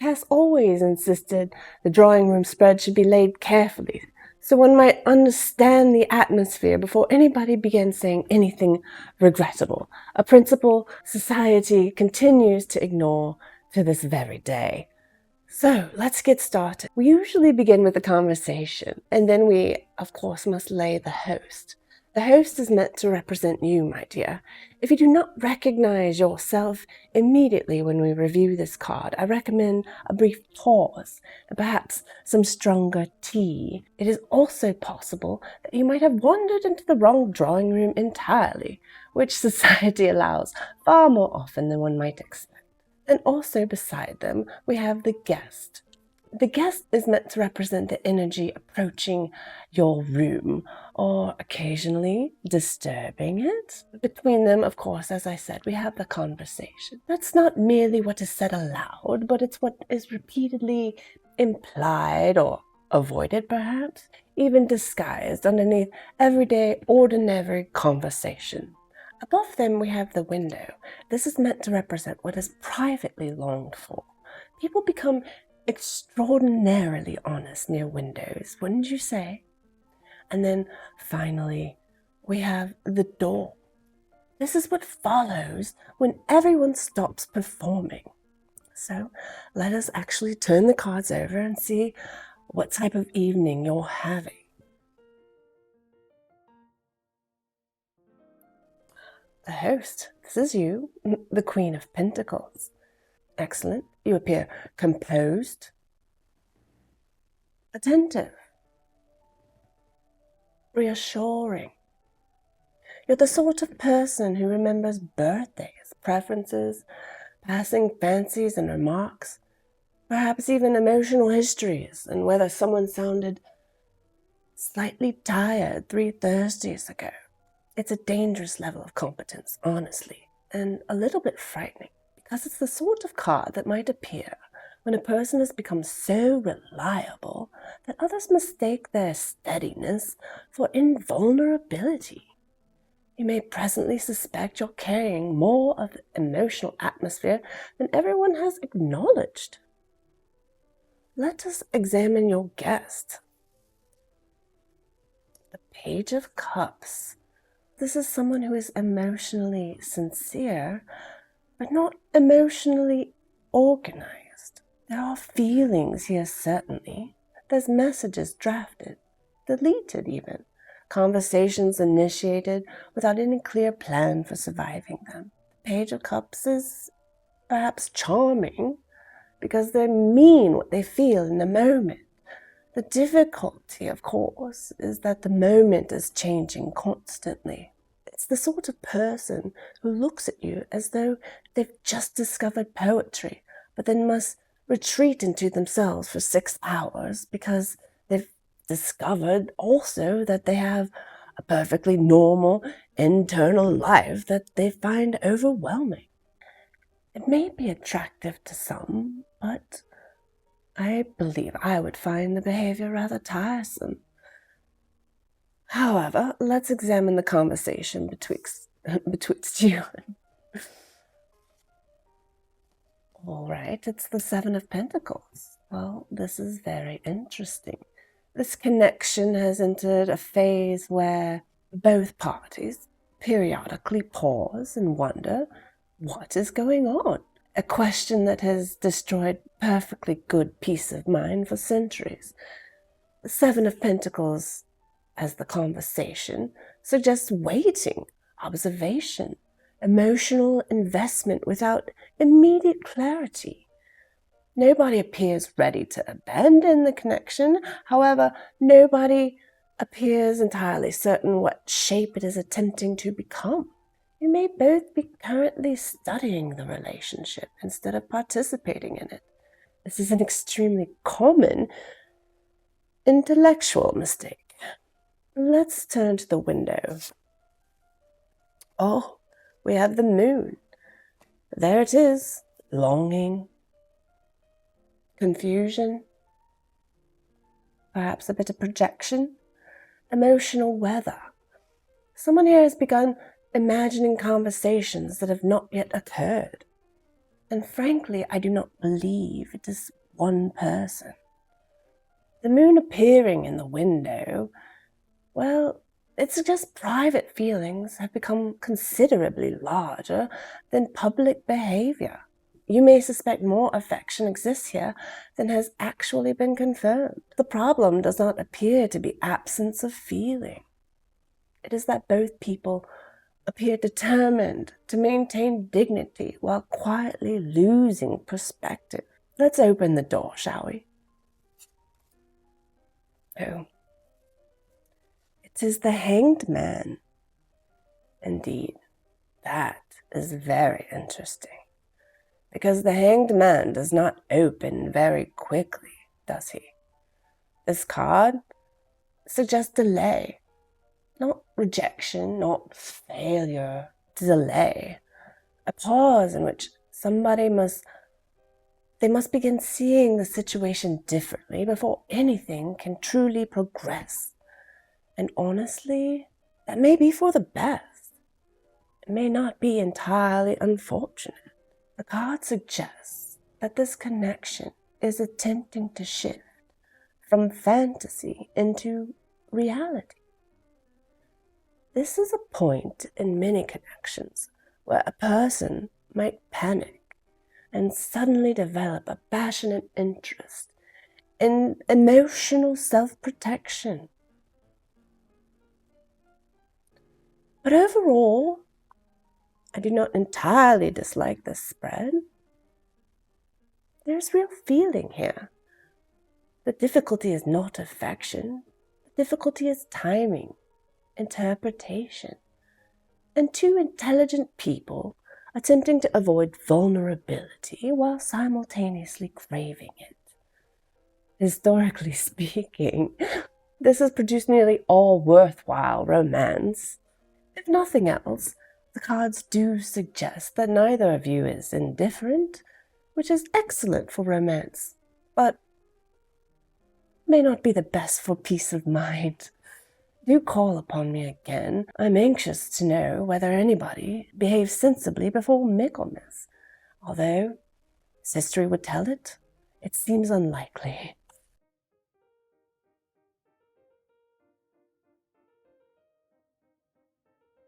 Cass always insisted the drawing room spread should be laid carefully, so one might understand the atmosphere before anybody began saying anything regrettable, a principle society continues to ignore to this very day. So let's get started. We usually begin with a conversation, and then we, of course, must lay the host. The host is meant to represent you, my dear. If you do not recognize yourself immediately when we review this card, I recommend a brief pause and perhaps some stronger tea. It is also possible that you might have wandered into the wrong drawing room entirely, which society allows far more often than one might expect. And also beside them, we have the guest. The guest is meant to represent the energy approaching your room, or occasionally disturbing it. Between them, of course, as I said, we have the conversation. That's not merely what is said aloud, but it's what is repeatedly implied or avoided, perhaps, even disguised underneath everyday, ordinary conversation. Above them, we have the window. This is meant to represent what is privately longed for. People become extraordinarily honest near windows, wouldn't you say? And then finally, we have the door. This is what follows when everyone stops performing. So let us actually turn the cards over and see what type of evening you're having. The host, this is you, the Queen of Pentacles. Excellent. You appear composed, attentive, reassuring. You're the sort of person who remembers birthdays, preferences, passing fancies and remarks, perhaps even emotional histories, and whether someone sounded slightly tired 3 Thursdays ago. It's a dangerous level of competence, honestly, and a little bit frightening, because it's the sort of card that might appear when a person has become so reliable that others mistake their steadiness for invulnerability. You may presently suspect you're carrying more of the emotional atmosphere than everyone has acknowledged. Let us examine your guest. The Page of Cups. This is someone who is emotionally sincere, but not emotionally organized. There are feelings here, certainly. There's messages drafted, deleted even, conversations initiated without any clear plan for surviving them. The Page of Cups is perhaps charming because they mean what they feel in the moment. The difficulty, of course, is that the moment is changing constantly. It's the sort of person who looks at you as though they've just discovered poetry, but then must retreat into themselves for 6 hours because they've discovered also that they have a perfectly normal internal life that they find overwhelming. It may be attractive to some, but I believe I would find the behavior rather tiresome. However, let's examine the conversation betwixt you. All right, it's the Seven of Pentacles. Well, this is very interesting. This connection has entered a phase where both parties periodically pause and wonder what is going on. A question that has destroyed perfectly good peace of mind for centuries. The Seven of Pentacles, as the conversation, suggests waiting, observation, emotional investment without immediate clarity. Nobody appears ready to abandon the connection. However, nobody appears entirely certain what shape it is attempting to become. You may both be currently studying the relationship instead of participating in it. This is an extremely common intellectual mistake. Let's turn to the window. Oh, we have the moon. There it is, longing, confusion, perhaps a bit of projection, emotional weather. Someone here has begun imagining conversations that have not yet occurred. And frankly, I do not believe it is one person. The moon appearing in the window, well, it suggests private feelings have become considerably larger than public behavior. You may suspect more affection exists here than has actually been confirmed. The problem does not appear to be absence of feeling. It is that both people appear determined to maintain dignity while quietly losing perspective. Let's open the door, shall we? Oh, it is the Hanged Man. Indeed, that is very interesting, because the Hanged Man does not open very quickly, does he? This card suggests delay, not rejection, not failure, delay. A pause in which somebody must begin seeing the situation differently before anything can truly progress. And honestly, that may be for the best. It may not be entirely unfortunate. The card suggests that this connection is attempting to shift from fantasy into reality. This is a point in many connections where a person might panic and suddenly develop a passionate interest in emotional self-protection. But overall, I do not entirely dislike this spread. There's real feeling here. The difficulty is not affection. The difficulty is timing, interpretation, and two intelligent people attempting to avoid vulnerability while simultaneously craving it. Historically speaking, this has produced nearly all worthwhile romance. If nothing else, the cards do suggest that neither of you is indifferent, which is excellent for romance, but may not be the best for peace of mind. Do call upon me again. I'm anxious to know whether anybody behaves sensibly before Michaelmas, although, as history would tell it, it seems unlikely.